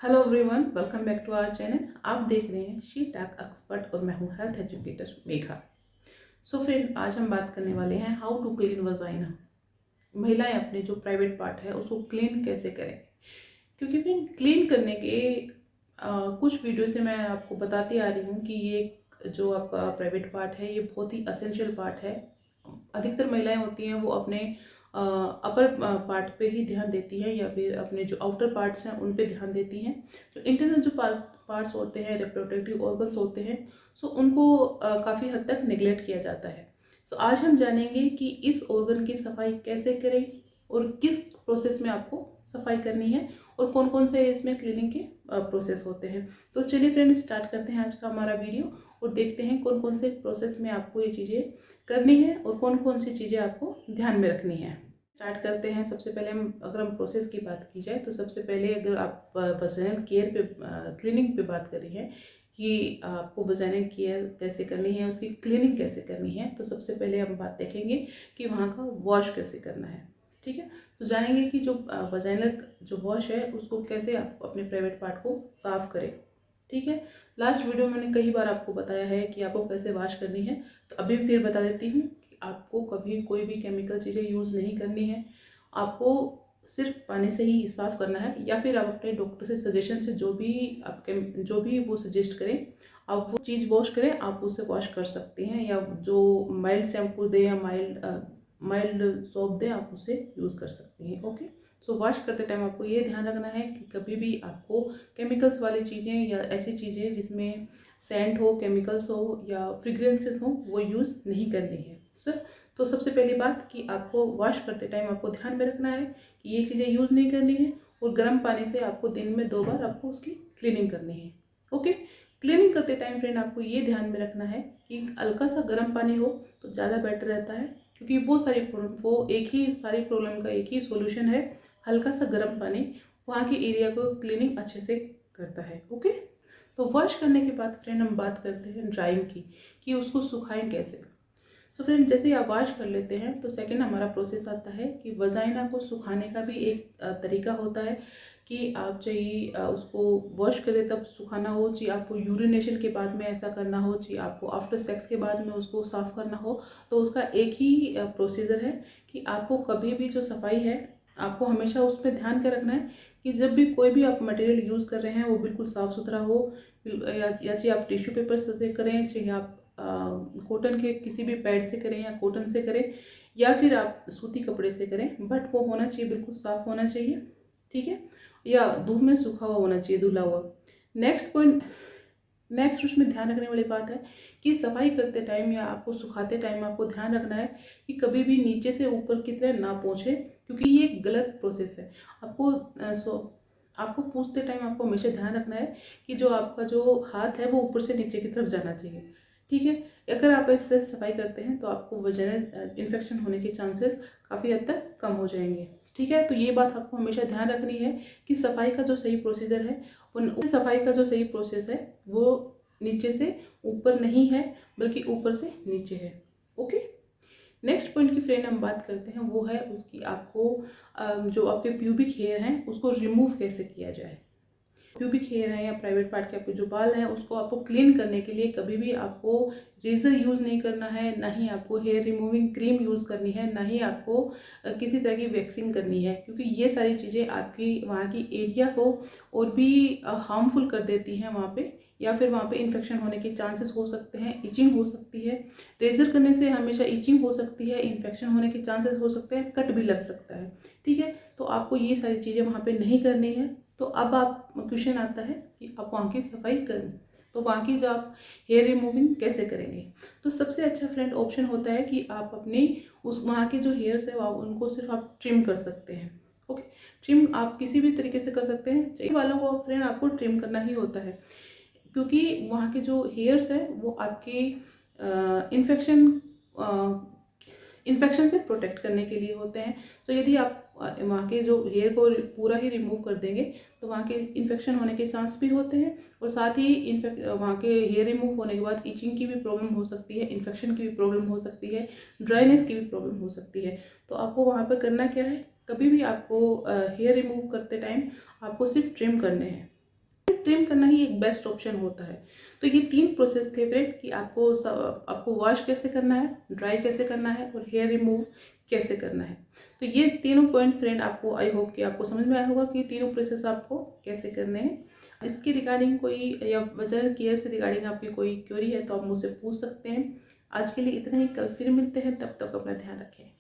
Hello everyone, welcome back to our channel. आप देख रहे हैं शी टैक एक्सपर्ट और मैं हूं health educator Megha. So friend, आज हम बात करने वाले हैं हाउ टू क्लीन वजाइना। महिलाएं अपने जो प्राइवेट पार्ट है उसको क्लीन कैसे करें, क्योंकि फ्रेंड क्लीन करने के कुछ वीडियो से मैं आपको बताती आ रही हूँ कि ये जो आपका प्राइवेट पार्ट है ये बहुत ही असेंशियल पार्ट है। अधिकतर महिलाएं होती हैं वो अपने अपर पार्ट पे ही ध्यान देती है या फिर अपने जो आउटर पार्ट्स हैं उन पे ध्यान देती हैं। जो इंटरनल जो पार्ट्स होते हैं, रिप्रोडक्टिव ऑर्गन्स होते हैं, सो उनको काफ़ी हद तक निगलेक्ट किया जाता है। सो आज हम जानेंगे कि इस ऑर्गन की सफाई कैसे करें और किस प्रोसेस में आपको सफाई करनी है और कौन कौन से इसमें क्लीनिंग के प्रोसेस होते हैं। तो चलिए फ्रेंड, स्टार्ट करते हैं आज का हमारा वीडियो और देखते हैं कौन कौन से प्रोसेस में आपको ये चीज़ें करनी है और कौन कौन सी चीज़ें आपको ध्यान में रखनी है। स्टार्ट करते हैं। सबसे पहले अगर हम प्रोसेस की बात की जाए तो सबसे पहले अगर आप वजाइनल केयर पे क्लीनिंग पे बात कर रही हैं कि आपको वजाइनल केयर कैसे करनी है, उसकी क्लीनिंग कैसे करनी है, तो सबसे पहले हम बात देखेंगे कि वहाँ का वॉश कैसे करना है। ठीक है, तो जानेंगे कि जो वजाइनल जो वॉश है उसको कैसे आप अपने प्राइवेट पार्ट को साफ करें। ठीक है, लास्ट वीडियो में मैंने कई बार आपको बताया है कि आपको कैसे वॉश करनी है, तो अभी फिर बता देती हूँ कि आपको कभी कोई भी केमिकल चीज़ें यूज़ नहीं करनी है। आपको सिर्फ पानी से ही साफ़ करना है या फिर आप अपने डॉक्टर से सजेशन से जो भी वो सजेस्ट करें आप वो चीज़ वॉश करें, आप उससे वॉश कर सकते हैं। या जो माइल्ड शैम्पू दे या माइल्ड सोप दे, आप उसे यूज़ कर सकते हैं। ओके, सो वॉश करते टाइम आपको ये ध्यान रखना है कि कभी भी आपको केमिकल्स वाली चीज़ें या ऐसी चीज़ें जिसमें सेंट हो, केमिकल्स हो या फ्रेग्रेंसेस हो, वो यूज़ नहीं करनी है सर। तो सबसे पहली बात कि आपको वॉश करते टाइम आपको ध्यान में रखना है कि ये चीज़ें यूज़ नहीं करनी है और गर्म पानी से आपको दिन में 2 बार आपको उसकी क्लीनिंग करनी है। ओके, क्लीनिंग करते टाइम फ्रेंड आपको ये ध्यान में रखना है कि हल्का सा गर्म पानी हो तो ज़्यादा बेटर रहता है, क्योंकि वो सारी प्रॉब्लम का एक ही सॉल्यूशन है। हल्का सा गर्म पानी वहाँ के एरिया को क्लीनिंग अच्छे से करता है। ओके, तो वॉश करने के बाद फ्रेंड हम बात करते हैं ड्राइंग की कि उसको सुखाएं कैसे। तो फ्रेंड, जैसे ही आप वॉश कर लेते हैं तो सेकंड हमारा प्रोसेस आता है कि वजाइना को सुखाने का भी एक तरीका होता है कि आप चाहिए उसको वॉश करें तब सुखाना हो, चाहिए आपको यूरिनेशन के बाद में ऐसा करना हो, चाहिए आपको आफ्टर सेक्स के बाद में उसको साफ़ करना हो, तो उसका एक ही प्रोसीजर है कि आपको कभी भी जो सफाई है आपको हमेशा उस पर ध्यान क्या रखना है कि जब भी कोई भी आप मटेरियल यूज़ कर रहे हैं वो बिल्कुल साफ़ सुथरा हो। या चाहे आप टिश्यू पेपर से करें, चाहे आप कॉटन के किसी भी पैड से करें या कॉटन से करें या फिर आप सूती कपड़े से करें, बट वो होना चाहिए बिल्कुल साफ़ होना चाहिए। ठीक है, या धूप में सूखा हुआ होना चाहिए, धुला हुआ। नेक्स्ट उसमें ध्यान रखने वाली बात है कि सफाई करते टाइम या आपको सुखाते टाइम आपको ध्यान रखना है कि कभी भी नीचे से ऊपर की तरह ना पहुँचे, क्योंकि ये एक गलत प्रोसेस है। आपको पूछते टाइम आपको हमेशा ध्यान रखना है कि जो आपका जो हाथ है वो ऊपर से नीचे की तरफ जाना चाहिए। ठीक है, अगर आप इस तरह से सफाई करते हैं तो आपको वजाइनल इन्फेक्शन होने के चांसेस काफ़ी हद तक कम हो जाएंगे। ठीक है, तो ये बात आपको हमेशा ध्यान रखनी है कि सफाई का जो सही प्रोसीजर है, सफाई का जो सही प्रोसेस है वो नीचे से ऊपर नहीं है बल्कि ऊपर से नीचे है। ओके, नेक्स्ट पॉइंट की फ्रेंड हम बात करते हैं, वो है उसकी आपको जो आपके प्यूबिक हेयर हैं उसको रिमूव कैसे किया जाए। प्यूबिक हेयर है या प्राइवेट पार्ट के आपके जो बाल हैं उसको आपको क्लीन करने के लिए कभी भी आपको रेजर यूज़ नहीं करना है, ना ही आपको हेयर रिमूविंग क्रीम यूज़ करनी है, ना ही आपको किसी तरह की वैक्सिंग करनी है, क्योंकि ये सारी चीज़ें आपकी वहाँ की एरिया को और भी हार्मफुल कर देती हैं वहाँ पे, या फिर वहाँ पे इन्फेक्शन होने के चांसेस हो सकते हैं, इचिंग हो सकती है। रेजर करने से हमेशा इचिंग हो सकती है, इन्फेक्शन होने के चांसेस हो सकते हैं, कट भी लग सकता है। ठीक है, तो आपको ये सारी चीज़ें वहाँ पे नहीं करनी है। तो अब आप क्वेश्चन आता है कि आप वहाँ की सफाई करें, तो वहाँ की जो आप हेयर रिमूविंग कैसे करेंगे। तो सबसे अच्छा फ्रेंड ऑप्शन होता है कि आप अपनी उस वहाँ के जो हेयर्स है उनको सिर्फ आप ट्रिम कर सकते हैं। ओके, ट्रिम आप किसी भी तरीके से कर सकते हैं, चाहिए वालों को फ्रेंड आपको ट्रिम करना ही होता है, क्योंकि वहाँ के जो हेयर्स है वो आपके इन्फेक्शन इन्फेक्शन से प्रोटेक्ट करने के लिए होते हैं। तो यदि आप वहाँ के जो हेयर को पूरा ही रिमूव कर देंगे तो वहाँ के इन्फेक्शन होने के चांस भी होते हैं, और साथ ही वहाँ के हेयर रिमूव होने के बाद इचिंग की भी प्रॉब्लम हो सकती है, इन्फेक्शन की भी प्रॉब्लम हो सकती है, ड्राइनेस की भी प्रॉब्लम हो सकती है। तो आपको वहाँ पर करना क्या है, कभी भी आपको हेयर रिमूव करते टाइम आपको सिर्फ ट्रिम करने हैं। ट्रिम करना ही एक बेस्ट ऑप्शन होता है। तो ये 3 प्रोसेस थे फ्रेंड कि आपको वॉश कैसे करना है, ड्राई कैसे करना है और हेयर रिमूव कैसे करना है। तो ये तीनों पॉइंट फ्रेंड आपको, आई होप कि आपको समझ में आया होगा कि तीनों प्रोसेस आपको कैसे करने हैं। इसके रिगार्डिंग कोई या वजन केयर से रिगार्डिंग आपकी कोई क्वेरी है तो आप मुझसे पूछ सकते हैं। आज के लिए इतना ही, कल फिर मिलते हैं, तब तक अपना ध्यान रखें।